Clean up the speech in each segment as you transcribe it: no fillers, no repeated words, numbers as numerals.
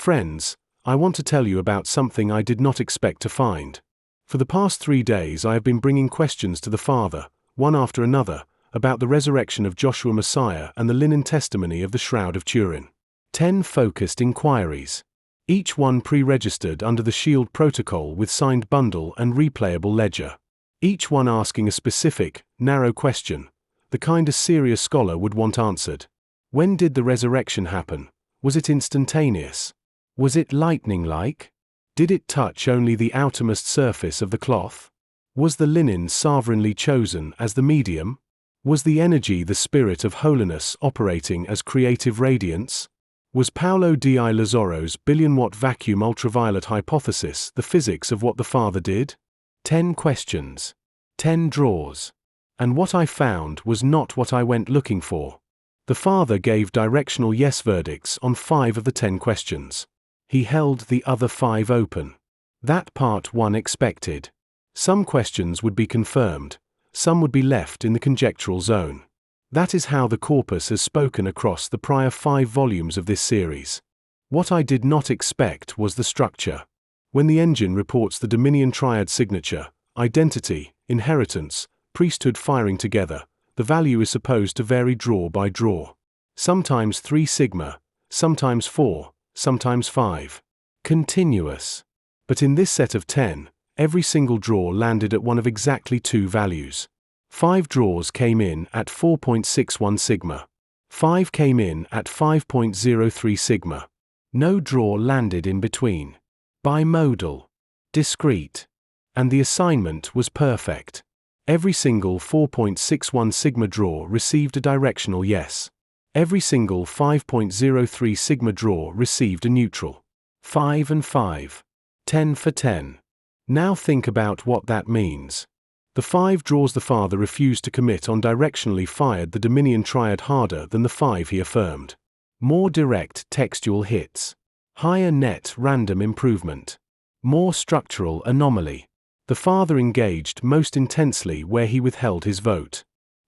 Friends, I want to tell you about something I did not expect to find. For the past 3 days I have been bringing questions to the Father, one after another, about the resurrection of Joshua Messiah and the linen testimony of the Shroud of Turin. 10 focused inquiries. Each one pre-registered under the Shield Protocol with signed bundle and replayable ledger. Each one asking a specific, narrow question, the kind a serious scholar would want answered. When did the resurrection happen? Was it instantaneous? Was it lightning-like? Did it touch only the outermost surface of the cloth? Was the linen sovereignly chosen as the medium? Was the energy the spirit of holiness operating as creative radiance? Was Paolo di Lazzoro's billion-watt vacuum ultraviolet hypothesis the physics of what the Father did? 10 questions. 10 drawers. And what I found was not what I went looking for. The Father gave directional yes verdicts on 5 of the 10 questions. He held the other 5 open. That part one expected. Some questions would be confirmed, some would be left in the conjectural zone. That is how the corpus has spoken across the prior 5 volumes of this series. What I did not expect was the structure. When the engine reports the Dominion Triad signature, identity, inheritance, priesthood firing together, the value is supposed to vary drawer by drawer. Sometimes 3 sigma, sometimes 4, sometimes 5. Continuous. But in this set of 10, every single drawer landed at one of exactly 2 values. 5 drawers came in at 4.61 sigma. 5 came in at 5.03 sigma. No drawer landed in between. Bimodal. Discrete. And the assignment was perfect. Every single 4.61 sigma drawer received a directional yes. Every single 5.03 sigma drawer received a neutral. 5 and 5. 10 for 10. Now think about what that means. The 5 draws the Father refused to commit on directionally fired the Dominion Triad harder than the 5 he affirmed. More direct textual hits. Higher net random improvement. More structural anomaly. The Father engaged most intensely where he withheld his vote.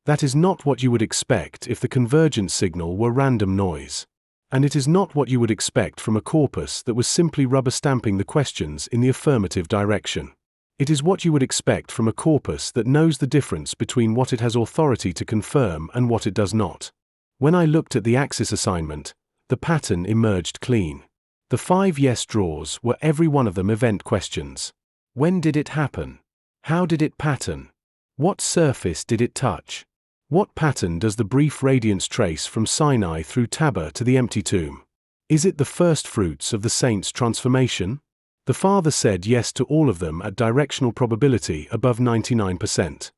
That is not what you would expect if the convergence signal were random noise. And it is not what you would expect from a corpus that was simply rubber stamping the questions in the affirmative direction. It is what you would expect from a corpus that knows the difference between what it has authority to confirm and what it does not. When I looked at the axis assignment, the pattern emerged clean. The 5 yes drawers were every one of them event questions. When did it happen? How did it pattern? What surface did it touch? What pattern does the brief radiance trace from Sinai through Tabor to the empty tomb? Is it the first fruits of the saint's transformation? The Father said yes to all of them at directional probability above 99%.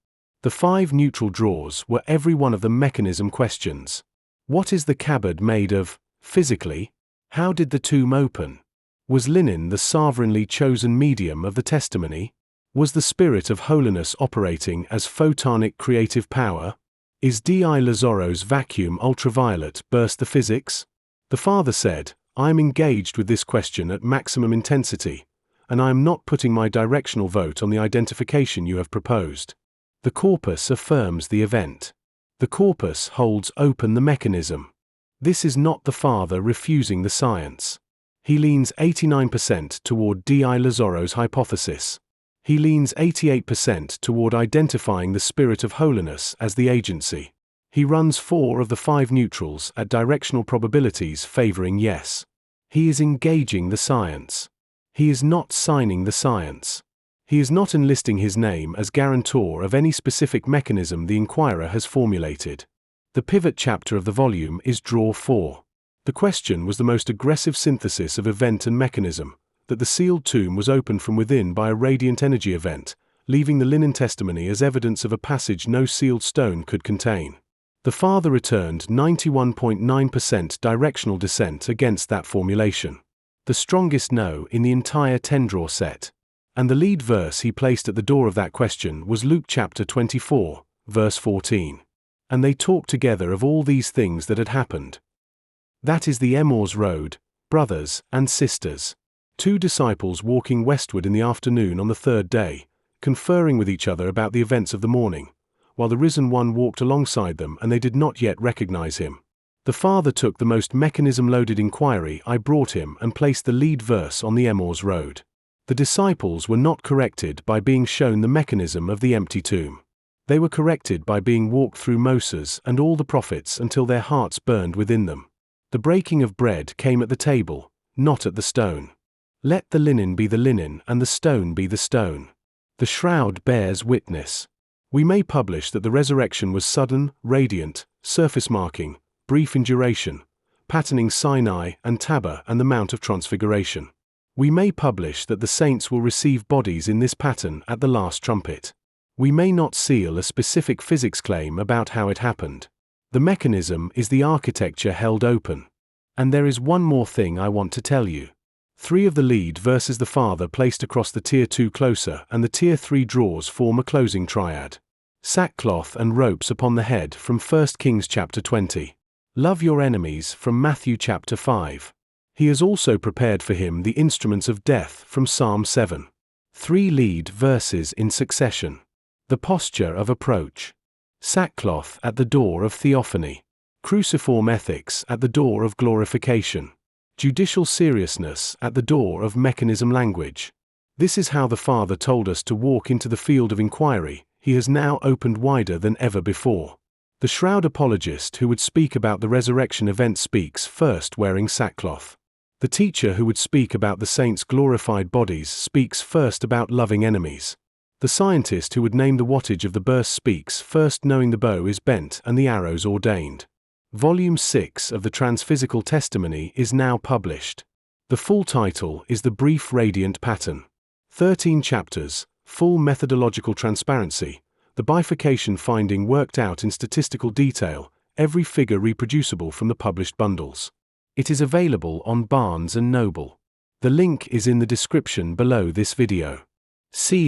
The 5 neutral drawers were every one of them mechanism questions. What is the cupboard made of, physically? How did the tomb open? Was linen the sovereignly chosen medium of the testimony? Was the spirit of holiness operating as photonic creative power? Is di Lazzoro's vacuum ultraviolet burst the physics? The Father said, I am engaged with this question at maximum intensity, and I am not putting my directional vote on the identification you have proposed. The corpus affirms the event. The corpus holds open the mechanism. This is not the Father refusing the science. He leans 89% toward di Lazzoro's hypothesis. He leans 88% toward identifying the spirit of holiness as the agency. He runs 4 of the 5 neutrals at directional probabilities favoring yes. He is engaging the science. He is not signing the science. He is not enlisting his name as guarantor of any specific mechanism the inquirer has formulated. The pivot chapter of the volume is drawer 4. The question was the most aggressive synthesis of event and mechanism, that the sealed tomb was opened from within by a radiant energy event, leaving the linen testimony as evidence of a passage no sealed stone could contain. The Father returned 91.9% directional dissent against that formulation. The strongest no in the entire 10-drawer set. And the lead verse he placed at the door of that question was Luke chapter 24, verse 14. And they talked together of all these things that had happened. That is the Emmaus road, brothers and sisters. 2 disciples walking westward in the afternoon on the 3rd day, conferring with each other about the events of the morning, while the risen one walked alongside them and they did not yet recognize him. The father took the most mechanism-loaded inquiry I brought him and placed the lead verse on the Emmaus road. The disciples were not corrected by being shown the mechanism of the empty tomb. They were corrected by being walked through Moses and all the prophets until their hearts burned within them. The breaking of bread came at the table, not at the stone. Let the linen be the linen and the stone be the stone. The shroud bears witness. We may publish that the resurrection was sudden, radiant, surface marking, brief in duration, patterning Sinai and Tabor and the Mount of Transfiguration. We may publish that the saints will receive bodies in this pattern at the last trumpet. We may not seal a specific physics claim about how it happened. The mechanism is the architecture held open. And there is one more thing I want to tell you. 3 of the lead verses the father placed across the tier 2 closer and the tier 3 drawers form a closing triad. Sackcloth and ropes upon the head from 1 Kings chapter 20. Love your enemies from Matthew chapter 5. He has also prepared for him the instruments of death from Psalm 7. 3 lead verses in succession. The posture of approach. Sackcloth at the door of theophany. Cruciform ethics at the door of glorification. Judicial seriousness at the door of mechanism language. This is how the Father told us to walk into the field of inquiry. He has now opened wider than ever before. The shroud apologist who would speak about the resurrection event speaks first wearing sackcloth. The teacher who would speak about the saints' glorified bodies speaks first about loving enemies. The scientist who would name the wattage of the burst speaks first knowing the bow is bent and the arrows ordained. Volume 6 of the Transphysical Testimony is now published. The full title is The Brief Radiant Pattern. 13 chapters, full methodological transparency, the bifurcation finding worked out in statistical detail, every figure reproducible from the published bundles. It is available on Barnes & Noble. The link is in the description below this video. See